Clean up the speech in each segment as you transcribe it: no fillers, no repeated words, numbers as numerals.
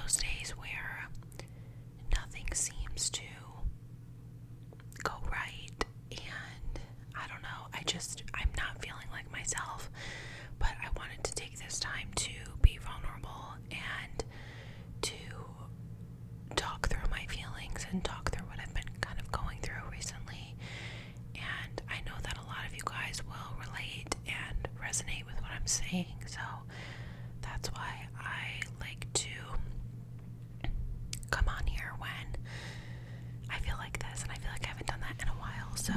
those days where nothing seems to go right, and I don't know, I'm not feeling like myself, but I wanted to take this time to be vulnerable and to talk through my feelings and talk through what I've been kind of going through recently. And I know that a lot of you guys will relate and resonate with what I'm saying, so that's why I like to come on here when I feel like this, and I feel like I haven't done that in a while. So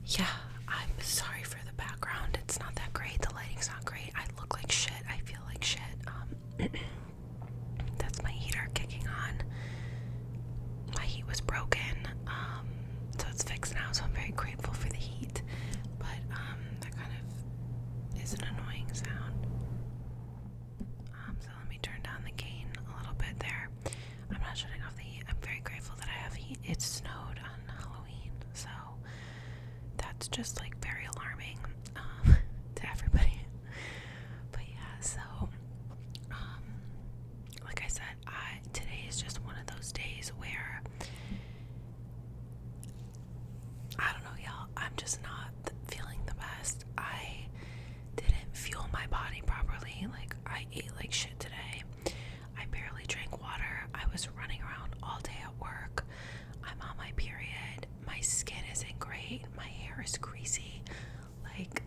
yeah, I'm sorry for the background. It's not that great. The lighting's not great. I look like shit. I feel like shit. That's my heater kicking on. My heat was broken, so it's fixed now, so I'm very grateful for the heat. But that kind of is an annoying sound. So let me turn down the gain a little bit there. I'm not shutting off the heat. I'm very grateful that I have heat. It snowed on Halloween, so that's just like very alarming to everybody. But yeah, so like I said, today is just one of those days where I don't know, y'all, I'm just not feeling the best. I didn't fuel my body properly. Like, I ate like shit today. I barely drank water. I was running around all day at work. I'm on my period. My skin isn't great. My hair is greasy. Like,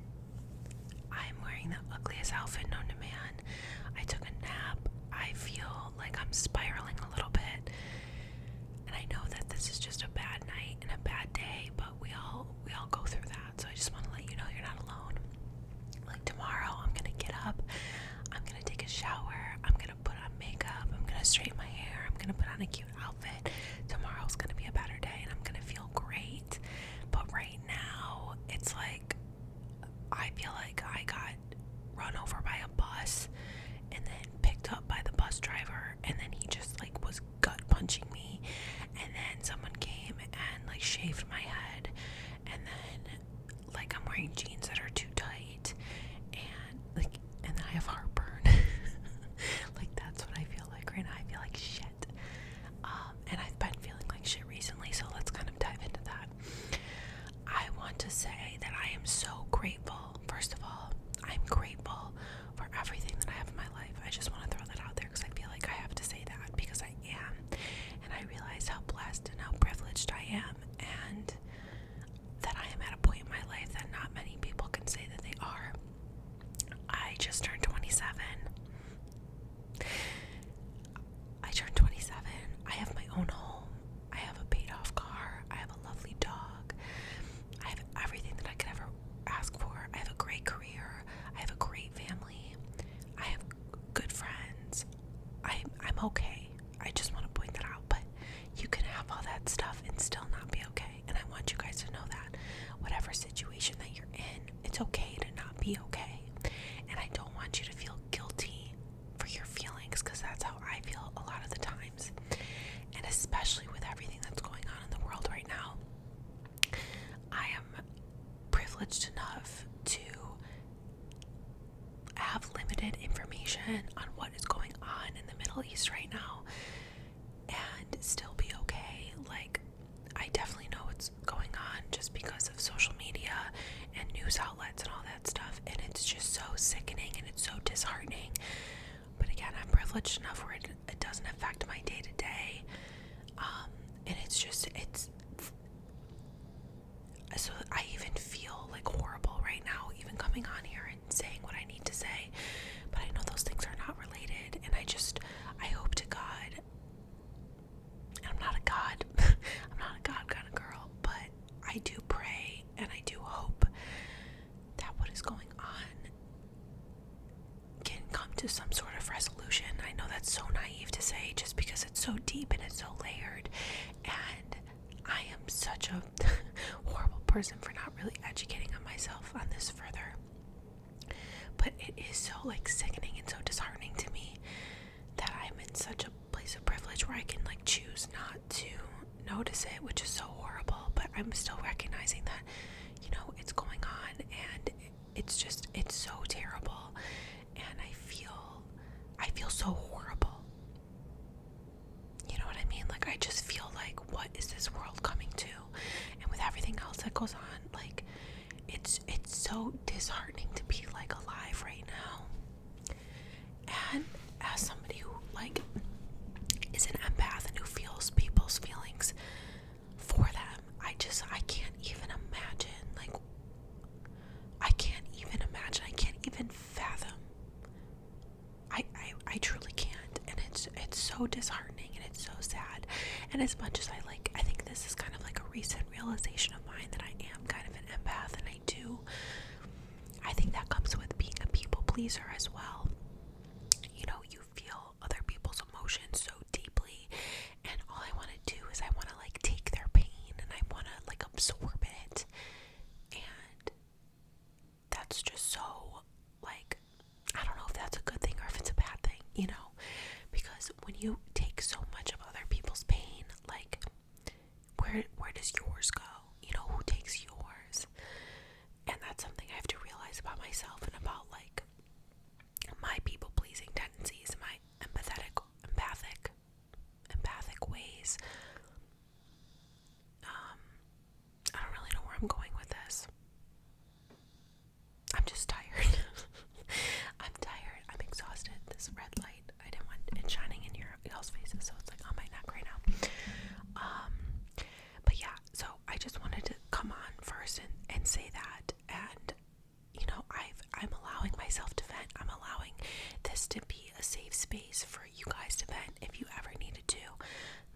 I'm wearing the ugliest outfit known to man. I took a nap. I feel like I'm spiraling a little bit. And I know that this is just a bad night and a bad day, but we all go through that. So I just want to let you know you're not alone. Like, tomorrow I'm gonna get up, I'm gonna take a shower, I'm gonna put on makeup, I'm gonna straighten my hair, I'm gonna put on a cute outfit. Tomorrow's gonna be a better day and I'm gonna feel great. But right now it's like I feel like I got run over by a bus and then picked up by the bus driver, and then he just like was gut punching me, and then someone came and like shaved my head, and then like I'm wearing jeans that are too tight, and then I have heartburn. Like, that's what I feel like right now. I feel like shit. And I've been feeling like shit recently, so let's kind of dive into that. I want to say that I am so grateful. First of all, I'm grateful for everything that I have in my life. I just want to throw that out there because I feel like I have to say that because I am. And I realize how blessed and how privileged I am, and that I am at a point in my life that not many people can say that they are. I just turned 27. I have my own home. I have a paid off car. I have a lovely dog. I have everything that I could ever ask for. I have a great career. I have a great family. I have good friends. I'm okay. I just want to point that out. But you can have all that stuff and still not be okay. And I want you guys to know that whatever situation that you're in, it's okay to not be okay. And I don't want you to feel guilty for your feelings, because that's how I feel a lot of the times. And especially with everything that's going on in the world right now, I am privileged enough to have limited information on what is going on in the Middle East right now and still be okay. Like, I definitely know what's going on just because of social media and news outlets and all that stuff, and it's just so sickening and it's so disheartening. But again, I'm privileged enough where it doesn't affect my day-to-day, and so I even feel like horrible right now, even coming on here and saying what I need to say, but I know those things are not related, and I hope to God, and I'm not a God kind of girl, but I do pray and I do hope that what is going on can come to some sort of resolution. I know that's so naive to say just because it's so deep and it's so layered, and I am such a horrible person for not really educating on myself on this further. But it is so like sickening and so disheartening to me that I'm in such a place of privilege where I can like choose not to notice it, which is so horrible. But I'm still recognizing that, you know, it's going on, and it's so terrible. And I feel so horrible. You know what I mean? Like, I just feel like, what is this world coming to? And with everything else that goes on, like, it's so disheartening to be like alive right now. And as somebody who like is an empath and who feels people's feelings for them, I can't even imagine. Like, I can't even fathom. I truly can't, and it's so disheartening and it's so sad. And as much as I think this is kind of like a recent realization of mine that I am kind of an empath, and I think that comes with being a people pleaser as well. You know, you feel other people's emotions so deeply, and all I want to do is I want to like take their pain and I want to like absorb it, and that's just so like, I don't know if that's a good thing or if it's a bad thing, you know, because when you take so much of other people's pain, like where does yours go? You know, who takes yours? And that's something I have to realize about myself and about like my people pleasing tendencies, my empathic ways. I don't really know where I'm going with this. I'm just tired. I'm tired. I'm exhausted. This red light, I didn't want it shining in y'all's faces, so it's like on my neck right now. But yeah, so I just wanted to come on first and say that, and you know, I'm allowing myself to vent. I'm allowing this to be a safe space for you guys to vent if you ever needed to.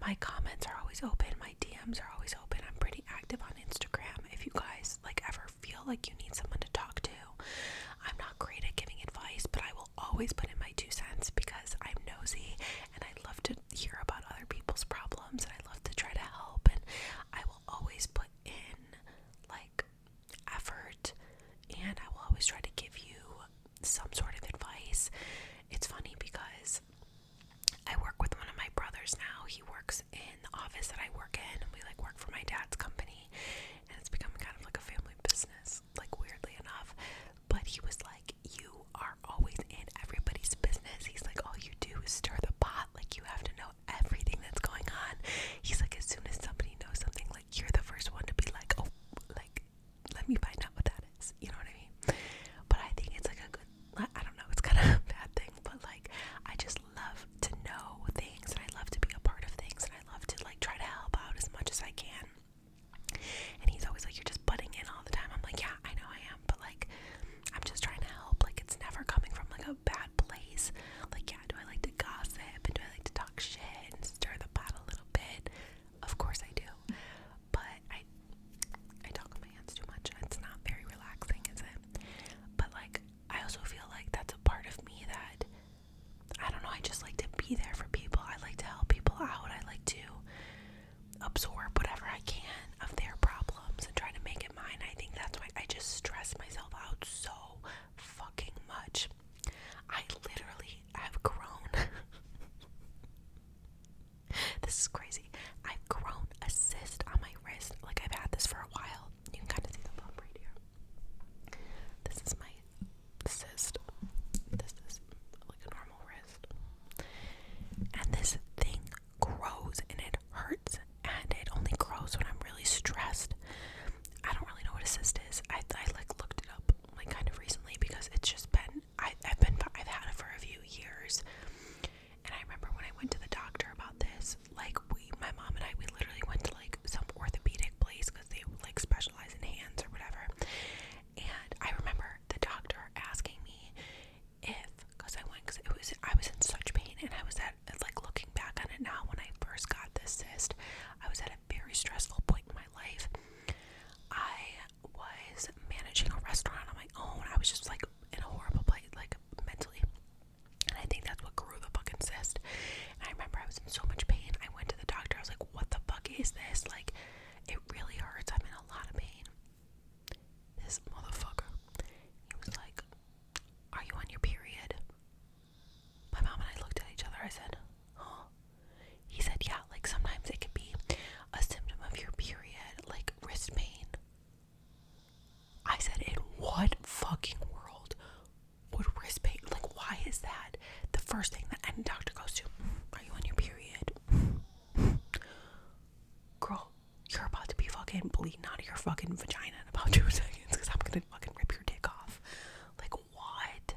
My comments are always open. My DMs are always open. I'm pretty active on Instagram. If you guys like ever feel like you need someone to talk to, I'm not great at giving advice, but I will always put in my 2 cents because I'm nosy and I love to hear about other people's problems and I love to try to help, and I will always put in like effort, and I will always try to give you some sort of advice. It's funny because I work with one of my brothers now. He works in the office that I work in, and we like work for my dad's company, and it's becoming kind of like a family business, like weirdly enough. But he was like, you are always in everybody's business. He's like, all you do is stir the pot. Like, you have to know everything that's going on. He's like, as soon as somebody knows something, like, you're the first one to be like, oh, like, let me find out what that is. You know what I mean? But I think it's like a good, I don't know, it's kind of a bad thing, but like, I just love to know things, and I love to be a part of things, and I love to like try to help out as much as I can. And he's always like, you're just butting in all the time. I'm like, yeah, I know I am, but like, I'm just trying to help. Like, it's never coming from like a bad place. Like, yeah, do I like to gossip and do I like to talk shit and stir the pot a little bit? Of course I do, but I talk with my hands too much. It's not very relaxing, is it? But like, I also feel like that's a part of me that, I don't know, I just like to be there for people. I like to help people out. I like to absorb whatever I can of their problems and try to make it mine. I think that's why I just stress myself out so fucking much. I literally have grown. This is crazy. I've grown a cyst on my wrist. Like, I've had this for a while. You can kind of see the bump right here. This is my cyst. This is like a normal wrist. And this thing grows and it hurts, and it only grows when I'm really stressed. I don't really know what a cyst is. I like looked it up like kind of recently because it's just been, I've had it for a few years. And I remember when I went to the doctor about this, like, my thing that any doctor goes to. Are you on your period? Girl, you're about to be fucking bleeding out of your fucking vagina in about 2 seconds because I'm gonna fucking rip your dick off. Like, what?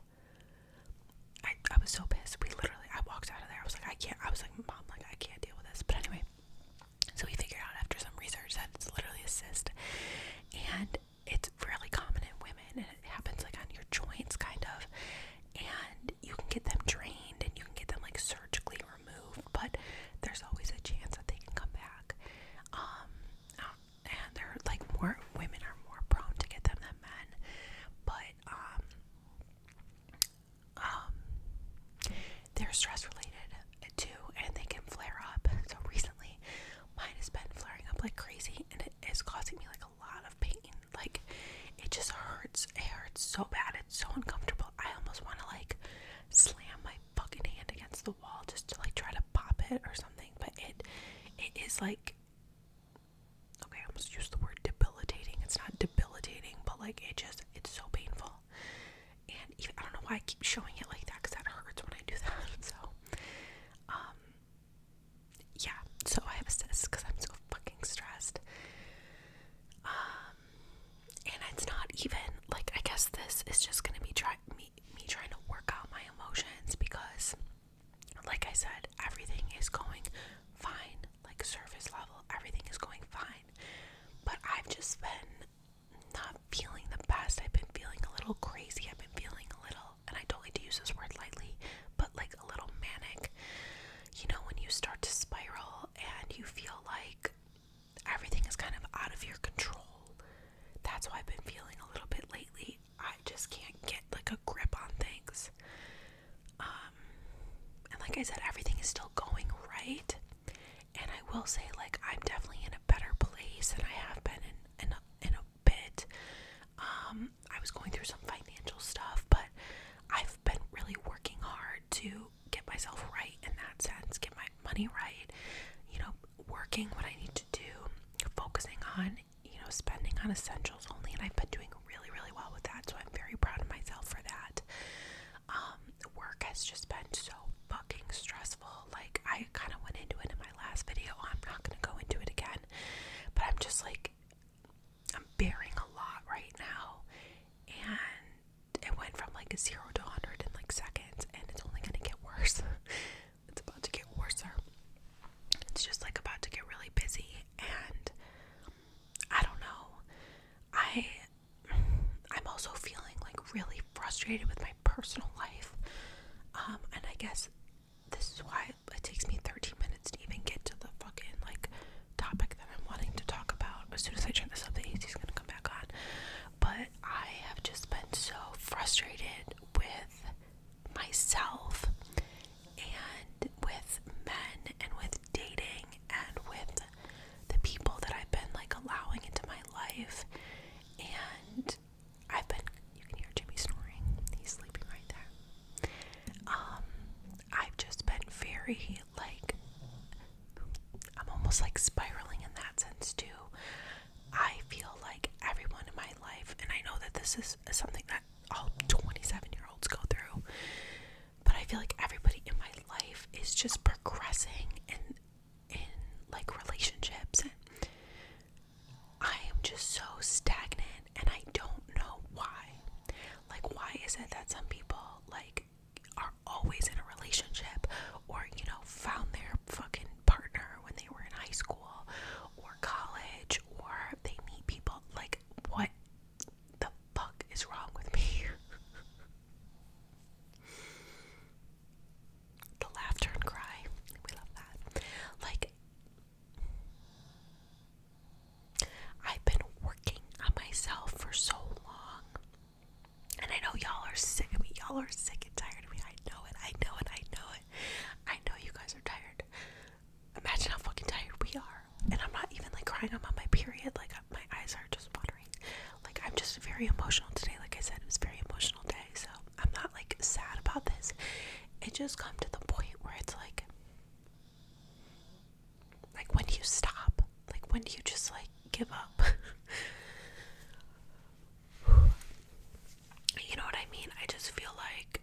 I was so pissed. I walked out of there. I was like, Mom, like, I can't deal with this. But anyway, so we figured out after some research that it's literally a cyst. And it's really common in women, and it happens like on your joints, kind of. And you can get them drained, and you can get them like surgically removed, but there's always a chance that they can come back. And they're like women are more prone to get them than men, but they're stress related too, and they can flare up. So recently, mine has been flaring up like crazy, and it is causing me like a lot of pain. Like, it just hurts. It hurts so bad. It's so uncomfortable. I almost want to like slam my fucking hand against the wall just to like try to pop it or something. But it is like, okay, I almost used the word debilitating. It's not debilitating, but like it's so painful. And even, I don't know why I keep showing it like that, because that hurts when I do that. So, yeah. So I have a cyst because I'm so fucking stressed. And it's not even like, I guess this is just gonna be me trying to work out my emotions, because, like I said, everything is going fine. Like, surface level, everything is going fine. But I've just been not feeling the best. I've been feeling a little crazy. I've been feeling a little, and I don't like to use this word lightly, but like a little manic. You know, when you start to spiral and you feel like everything is kind of out of your control. That's why I've been feeling a little bit lately. I just can't get like a grip on things. And like I said, everything is still going right. And I will say, like, I'm definitely in a better place than I have been in a bit. I was going through some financial stuff, but I've been really working hard to get myself right in that sense, get my money right, you know, working what I need to do, focusing on, you know, spending on essentials only, and I've been doing really, really well with that, so I'm very proud of myself for that. Work has just been so fucking stressful. Like, I kind of went into it in my last video. I'm not going to go into it again, but I'm just like, I'm bearing a lot right now, and it went from like 0 to 100 in like seconds, and it's only going to get worse. It's about to get worse. It's just like about to get really busy, and I don't know. I'm also feeling like really frustrated with my personal life. And I guess this is why it takes me 13 minutes to even get to the fucking like topic that I'm wanting to talk about. As soon as I turn this up, the AC's gonna come back on. But I have just been so frustrated with myself and with men and with dating and with the people that I've been like allowing into my life. And you can hear Jimmy snoring. He's sleeping right there. I've just been very like, I'm almost like spiraling in that sense too. I feel like everyone in my life, and I know that this is something that all 27-year-olds go through, but I feel like everybody in my life is just progressing in like relationships, and I am just so stagnant, and I don't know why. Like, why is it that some people like are always in a relationship, or, you know, found their fucking partner when they were in high school or college, or they meet people? Like, what the fuck is wrong with me? The laughter and cry, we love that. Like, I've been working on myself for so long, and I know y'all are sick of me. Y'all are sick and tired of me. I know it. I know it. I know it. I know you guys are tired. Imagine how fucking tired we are. And I'm not even like crying. I'm on my period. Like, my eyes are just watering. Like, I'm just very emotional today. Like I said, it was a very emotional day. So I'm not like sad about this. It just come to the point where it's like, when do you stop? Like, when do you just like give up? You know what I mean? I just feel like,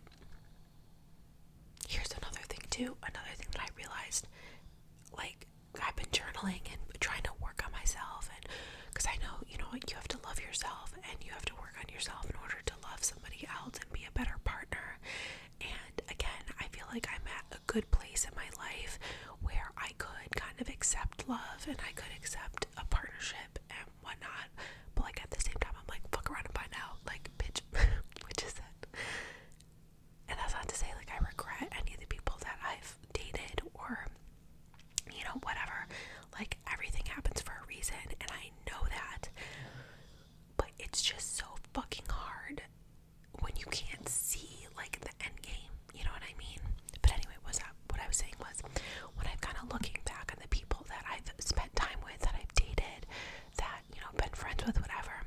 here's another too, another thing that I realized, like, I've been journaling and trying to work on myself, and because I know, you know, you have to love yourself and you have to work on yourself in order to love somebody else and be a better partner. And again, I feel like I'm at a good place in my life where I could kind of accept love and I could accept a partnership and whatnot, but like at the same time I'm like, fuck around and find out, like, bitch, which is it? And that's not to say like I regret any of the people that I've dated or, you know, whatever. Like, everything happens for a reason, and I know that. But it's just so fucking hard when you can't see, like, the end game. You know what I mean? But anyway, what I was saying was, when I'm kind of looking back on the people that I've spent time with, that I've dated, that, you know, been friends with, whatever,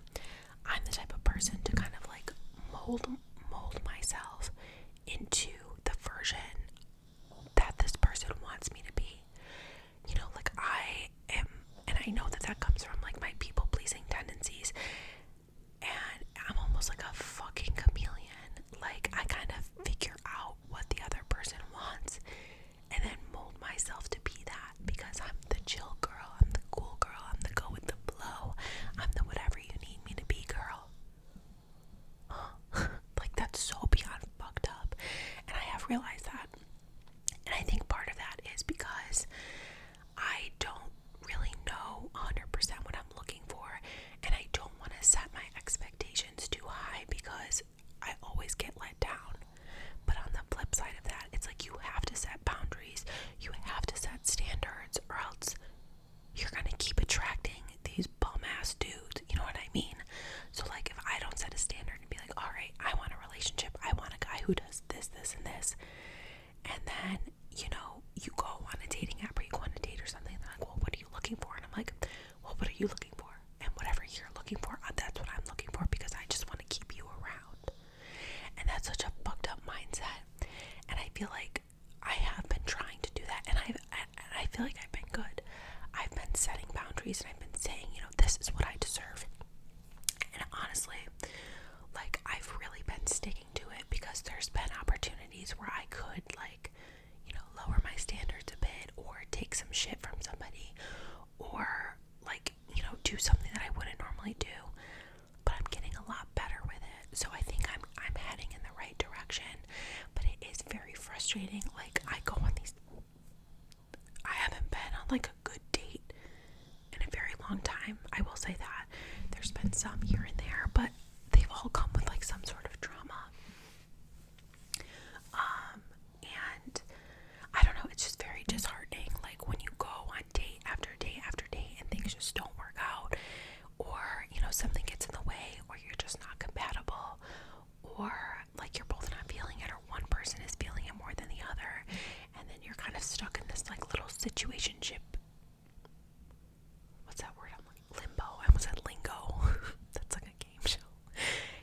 I'm the type of person to kind of, like, mold myself into the version that this person wants me to be. You know, like, I am, and I know that that comes from, like, my people-pleasing tendencies, and I'm almost like a fucking chameleon. Like, I kind of figure out what the other person wants, and then mold myself to be that, because I'm the chill girl, I'm the cool girl, I'm the go with the flow, I'm the whatever you need me to be girl. Like, that's so beyond fucked up, and I have realized that, and I think part of that is because I don't really know 100% what I'm looking for, and I don't want to set my expectations too high because I always get let down. But on the flip side of that, it's like you have to set boundaries, you have to set standards, or else you're gonna keep attracting these bum-ass dudes, you know what I mean? So like, if I don't set a standard and be like, alright, I want a relationship, I want a guy who does this, this, and this, and then, you know, you go on a dating app or you go on a date or something, and they're like, well, what are you looking for? And I'm like, well, what are you looking for? And whatever you're looking for, that's what I'm looking for, because I just want to keep you around. And that's such a fucked up mindset. And I feel like I have been trying to do that, and I feel like I've been good. I've been setting boundaries, and I've been saying, you know, this is what I deserve. And honestly, like, I've really been sticking to it, because there's been opportunities where I could, like, you know, lower my standards a bit, or take some shit from somebody, or, like, you know, do something that I wouldn't normally do. But I'm getting a lot better with it, so I think I'm heading in the right direction. But it is very frustrating. Like, I go on these, I haven't been on like a good date in a very long time, I will say that. There's been some here and there, but they've all come with like some sort of drama. And I don't know, it's just very disheartening, like, when you go on date after date after date and things just don't work out, or, you know, something gets in the way, or you're just not compatible, or like you're both not feeling it, or one person is feeling it more than the other, and then you're kind of stuck in this like little situationship. What's that word? I'm like, limbo. I almost said lingo. That's like a game show.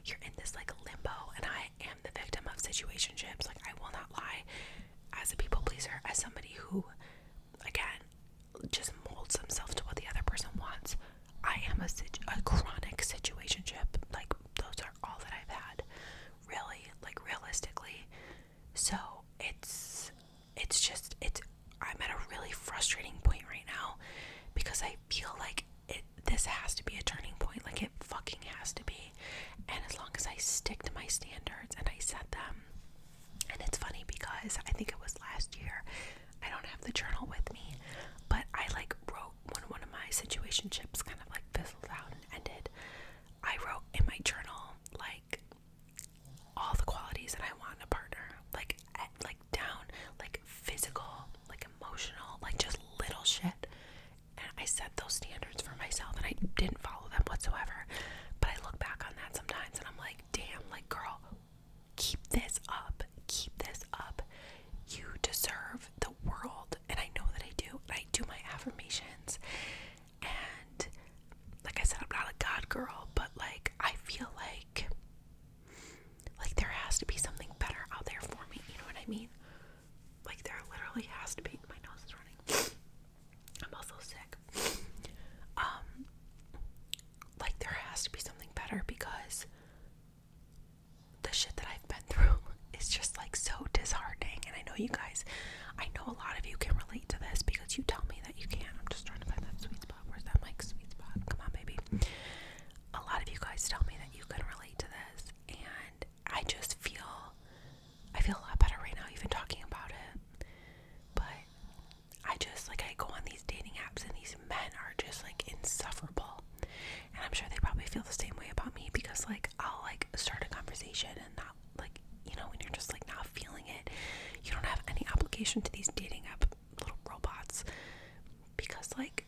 You're in this like limbo, and I am the victim of situationships. Like, I will not lie, as a people pleaser, as somebody who, again, just molds themselves to what the other person wants, I am a chronic situationship. Like, those are all that I've had, really, like, realistically. So I'm at a really frustrating point right now, because I feel like this has to be a turning point. Like, it fucking has to be. And as long as I stick to my standards and I set them, and it's funny because I think it was last year, I don't have the journal with me, but I like wrote, when one of my situationships kind of like fizzled out and ended, I wrote in my journal like all the qualities that I want in a partner, like down, like physical, like emotional, like just little shit. And I set those standards for myself, and I didn't follow them whatsoever. But I look back on that sometimes and I'm like, damn, like, girl, keep this up. You deserve just like insufferable. And I'm sure they probably feel the same way about me, because like I'll like start a conversation and not like, you know, when you're just like not feeling it, you don't have any obligation to these dating app little robots, because like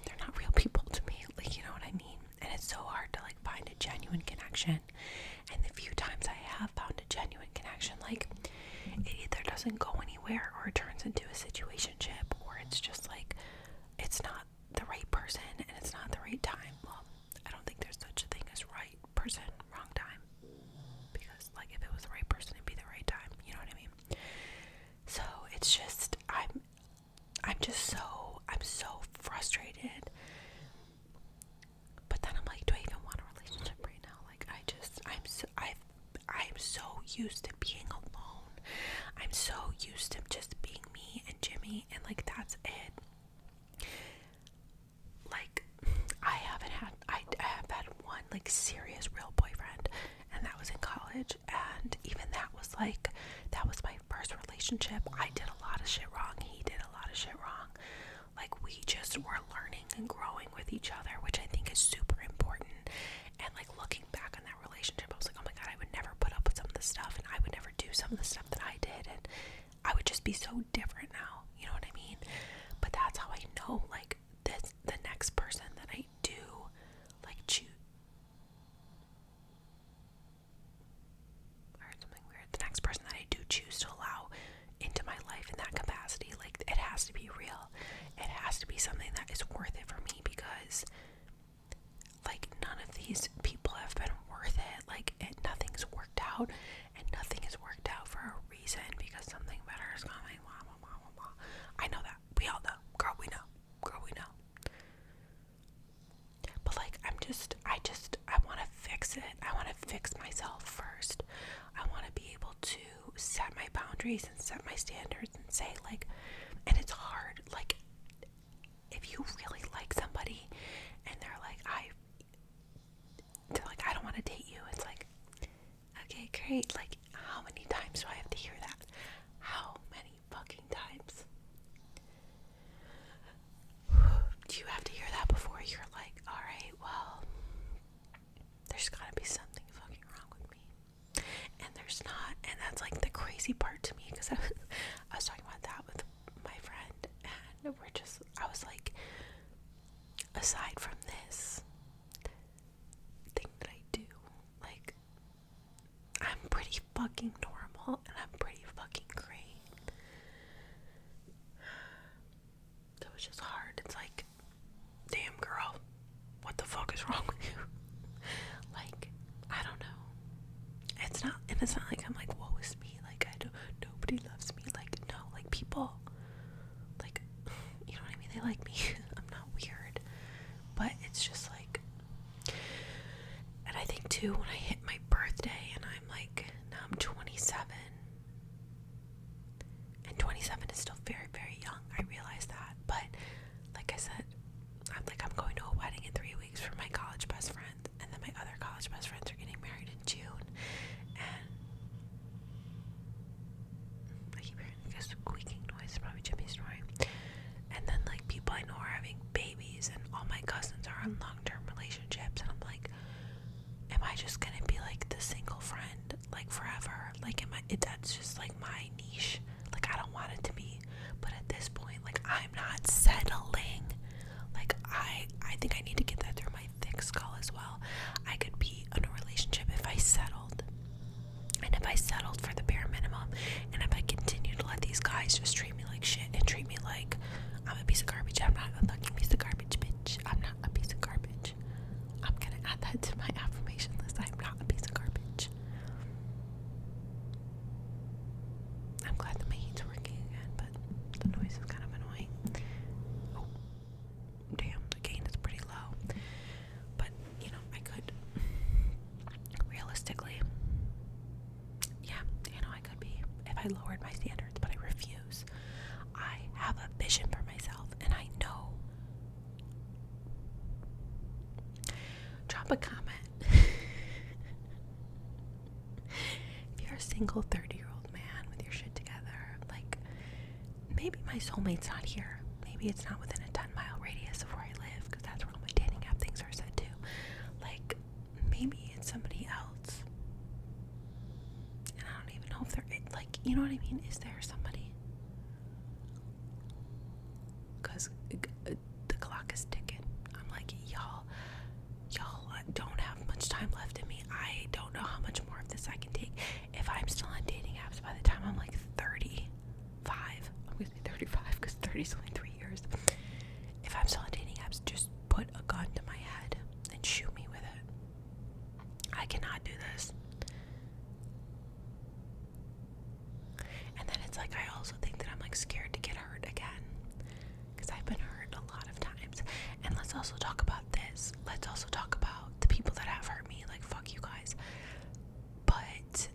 they're not real people to me, like, you know what I mean? And it's so hard to like find a genuine connection. And the few times I have found a genuine connection, like it either doesn't go anywhere or it turns into a situationship, or it's just like it's not the right person and it's not the right time. Well, I don't think there's such a thing as right person, wrong time, because like if it was the right person, it'd be the right time, you know what I mean? So it's just I'm so frustrated. But then I'm like, do I even want a relationship right now? Like I'm so used to being alone. I'm so used to just being me and Jimmy, and like that's it. Like I have had one like serious real boyfriend, and that was in college, and even that was my first relationship. I did a lot of shit wrong, he did a lot of shit wrong. Like we just were learning and growing with each other, which I think is super important. And like looking back on that relationship, I was like, oh my god, I would never put up with some of this stuff, and I would never do some of the stuff that I did, and I would just be so different now, you know what I mean? But that's how I know, like, the next person that I do like choose, or something weird, the next person that I do choose to allow into my life in that capacity, like it has to be real. It has to be something that is worth it for me, because like none of these people have been worth it. Like nothing's worked out, and nothing is worked out for a reason, because something better is coming. Blah, blah, blah, blah, blah. I know that. We all know. Girl, we know. Girl, we know. But like I want to fix it. I want to fix myself first. I want to be able to set my boundaries and set my standards and say like, and it's hard, like if you really like somebody and they're like I don't want to date you, it's like, okay, great, like how many times do I have to hear that? How many fucking times do you have to hear that before you're like, alright, well, there's gotta be something fucking wrong with me? And there's not. And that's like the crazy part to me, because I was talking about that with my friend, and I was like, aside from this thing that I do, like I'm pretty fucking normal and I'm pretty fucking great. So it's just hard. It's like, damn girl, what the fuck is wrong with you? Like, I don't know. It's not like I'm like, woe is me, like nobody loves me. Like, no, like people, like, you know what I mean? They like me. I'm not weird. But it's just like, and I think too, when I hit my birthday and I'm like, now I'm 27, and 27 is still very, very young. I realize that. But like I said, I'm going to a wedding in 3 weeks for my college best friend, and then my other college best friends are getting married in June, and I keep hearing like a squeaking noise, it's probably Jimmy snoring. And then like people I know are having babies, and all my cousins are in long-term relationships, and I'm like, am I just gonna be like the single friend like forever? Like that's just like my niche. Like I don't want it to be, but at this point, like I'm not settling. Like I think I need to get that through my thick skull as well. I could be in a relationship if I settled, and if I settled for the bare minimum, and if I continue to let these guys just treat me like shit and treat me like I'm a piece of garbage. I'm not a fucking piece of garbage, bitch. I'm not a piece of garbage. I'm gonna add that to my affirmation list. I'm not a piece of garbage. I'm glad that my heat's working again, but the noise is kind of annoying. Oh, damn, the gain is pretty low. But, you know, I could, realistically, yeah, you know, I could be, if I lowered my standards, but I refuse. I have a vision for myself, and I know. Drop a comment. If you're a single 30-year-old man with your shit together, like, maybe my soulmate's not here. Maybe it's not within a 10-mile radius of where I live, because You know what I mean? Is there somebody? Because the clock is ticking. I'm like, y'all don't have much time left in me. I don't know how much more of this I can take. If I'm still on dating apps by the time I'm like 35, I'm going to say 35 because 30 is only 3 years. If I'm still on dating apps, just put a gun to my head and shoot me with it. I cannot do this. And then it's like, I also think that I'm like scared to get hurt again, because I've been hurt a lot of times. And let's also talk about this. Let's also talk about the people that have hurt me. Like, fuck you guys. But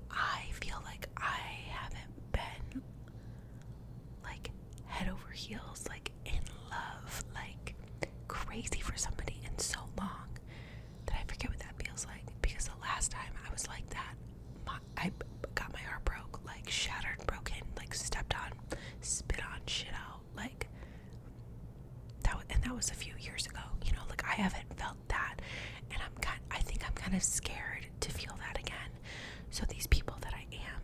I feel like I haven't been like head over heels, like in love, like crazy for somebody in so long that I forget what that feels like. Because the last time I was like that, I got my heart broke, like shattered, broken, like stepped on, spit on, shit out, like that was a few years ago. You know, like I haven't felt that, and I think I'm kind of scared to feel that again. So these people that I am,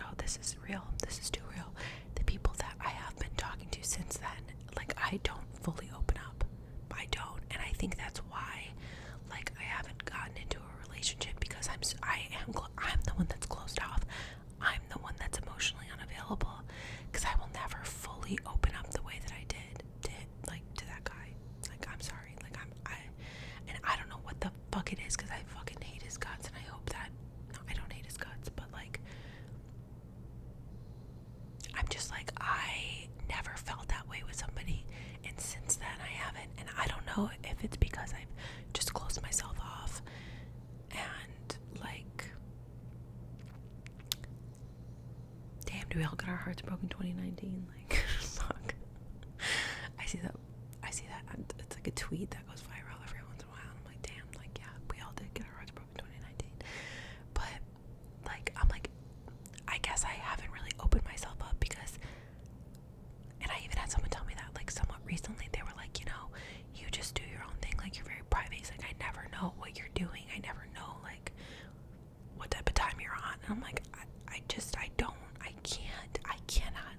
oh, this is real, this is too real. The people that I have been talking to since then, like I don't fully open up. I don't, and I think that's why, like, I haven't gotten into a relationship, because I'm the one that's closed off. I'm the one that's emotionally unavailable, because I will never fully open up the way that I did to that guy. Like, I'm sorry, like and I don't know what the fuck it is, because I fucking hate his guts, and I hope that, no, I don't hate his guts, but like, I'm just like, I never felt that way with somebody, and since then I haven't. And I don't know if it's because I've just closed myself off, and like, damn, do we all get our hearts broken 2019? Like, fuck. I see that, it's like a tweet that goes viral every once in a while. I'm like, damn, like, yeah, we all did get our hearts broken 2019. But like, I'm like, I guess I haven't really opened myself up, because, and I even had someone tell me that, like, somewhat recently. They were like, you know, you just do your own thing, like, you're very private. He's like, I never know what you're doing. I never know, like, what type of time you're on. And I'm like, I cannot.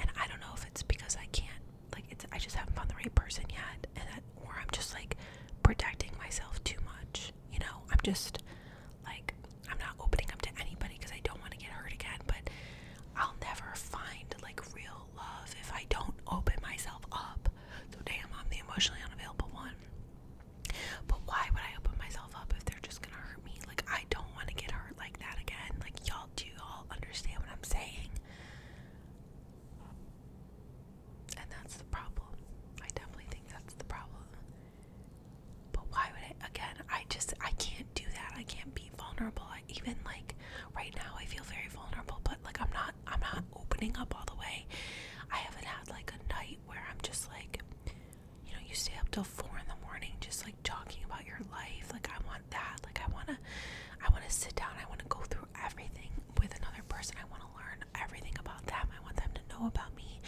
And I don't know if it's because I can't, like, I just haven't found the right person yet, or I'm just like protecting myself too much, you know. I'm just like, I'm not opening up to anybody because I don't want to get hurt again, but I'll never find like real love if I don't open myself up. So damn, I'm the emotionally unavailable one. But why would I open myself up if they're just gonna hurt me? Like, I don't want to get hurt like that again. Like, y'all understand what I'm saying? And that's the problem. I definitely think that's the problem. But why would I can't do that. I can't be vulnerable. Even like right now I feel very vulnerable, but like I'm not opening up all the way. I haven't had like a night where I'm just like, you know, you stay up till 4 in the morning just like talking about your life. Like, I want that. Like, I wanna sit down. I wanna go through everything with another person. I wanna learn everything about them. I want them to know about me,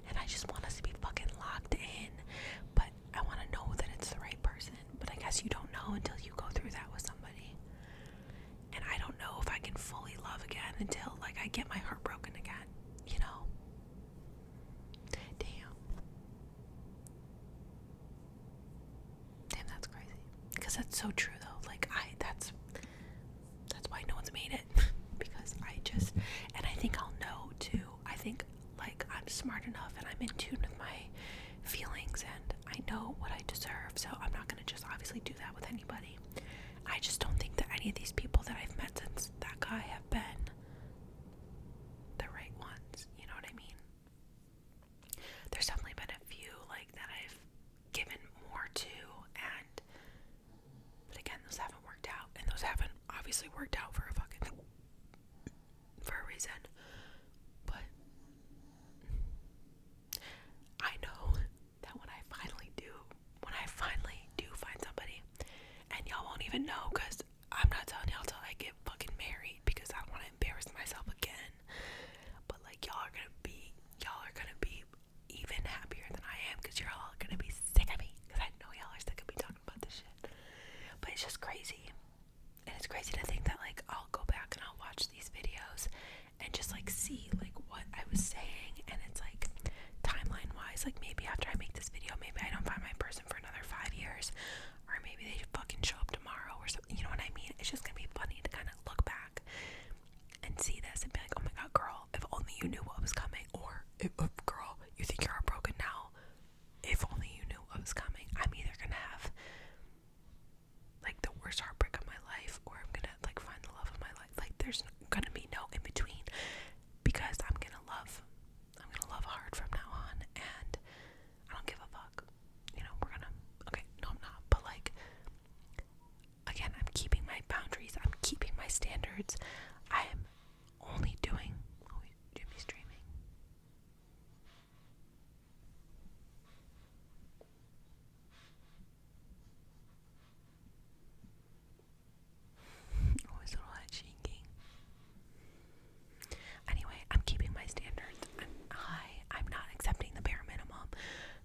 and I just want us to be fucking locked in. But I want to know that it's the right person. But I guess you don't know until you go through that with somebody. And I don't know if I can fully love again until like I get my heart broken again, you know? Damn, that's crazy. Because that's so true though. Like, that's why no one's made it. Because and I think I'll know too. I think like I'm smart enough and I'm in tune with my feelings, and I know what I deserve, so I'm not gonna just obviously do that with anybody. I just don't think that any of these people that I've met since that guy have been the right ones, you know what I mean? There's definitely been a few like that I've given more to, but again, those haven't worked out, and those haven't obviously worked out for a reason. But I know that when I finally do find somebody, and y'all won't even know, because I'm not telling y'all till I get fucking married, because I don't want to girl, you think you're heartbroken now? If only you knew what was coming. I'm either gonna have like the worst heartbreak of my life, or I'm gonna like find the love of my life. Like there's gonna be no in between, because I'm gonna love hard from now on, and I don't give a fuck. You know, okay, no I'm not, but like, again, I'm keeping my boundaries, I'm keeping my standards. I am only doing, Jimmy's dreaming. Always a little head shaking. Anyway, I'm keeping my standards. I'm not accepting the bare minimum.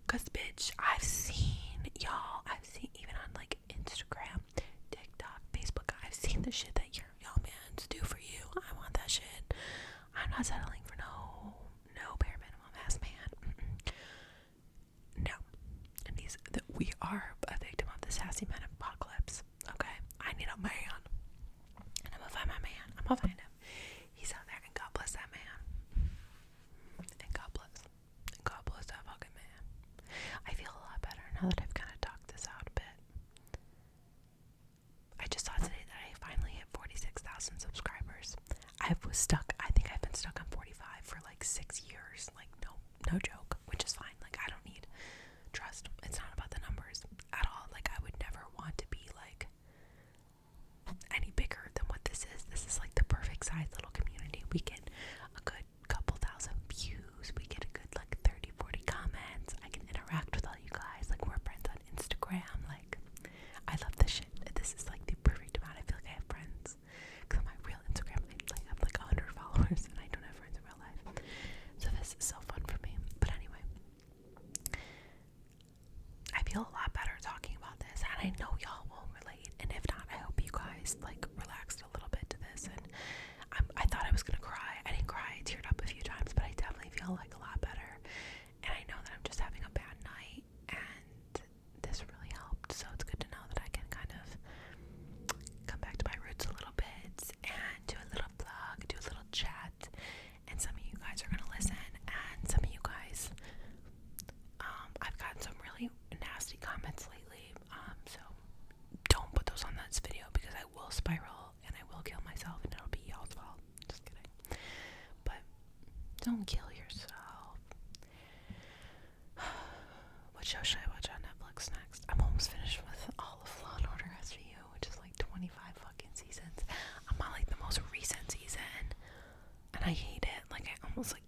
Cause bitch, I've seen even on like Instagram, TikTok, Facebook, I've seen the shit that y'all mans do for you. I want that shit. I'm not settling for no bare minimum ass man. No. And we are a victim of the sassy man apocalypse. Okay? I need a man. And I'm gonna find my man. I'm gonna find him. He's out there, and God bless that man. And God bless that fucking man. I feel a lot better now that I've kind of talked this out a bit. I just saw today that I finally hit 46,000 subscribers. I think I've been stuck on 45 for like 6 years. Like, no joke, which is fine. Like, I don't need trust. It's not about the numbers at all. Like, I would never want to be like any bigger than what this is. This is like the perfect size little community. We get a good couple thousand views. We get a good like 30-40 comments. I can interact with all you guys. Like, we're friends on Instagram. Like, I love this shit. This is like the perfect amount. I feel like I have friends. Because on my real Instagram, I have like 100 followers, and I don't have friends in real life. So this is so fun for me. But anyway, I feel a lot better talking about this, and I know y'all will relate. And if not, I hope you guys like relaxed a little bit to this. And I thought I was gonna cry. I didn't cry. I teared up a few times, but I definitely feel like a lot better. And I know that I'm just having a bad night, and this really helped. So it's good to know that I can kind of come back to my roots a little bit and do a little vlog, do a little chat. And some of you guys are gonna listen, and some of you guys, I've gotten some really nasty comments lately. So don't put those on this video, because I will spiral and I will kill myself, and it'll be y'all's fault. Just kidding. But don't kill yourself. What show should I watch on Netflix next? I'm almost finished with all of Law and Order SVU, which is like 25 fucking seasons. I'm on like the most recent season, and I hate it. Like, I almost like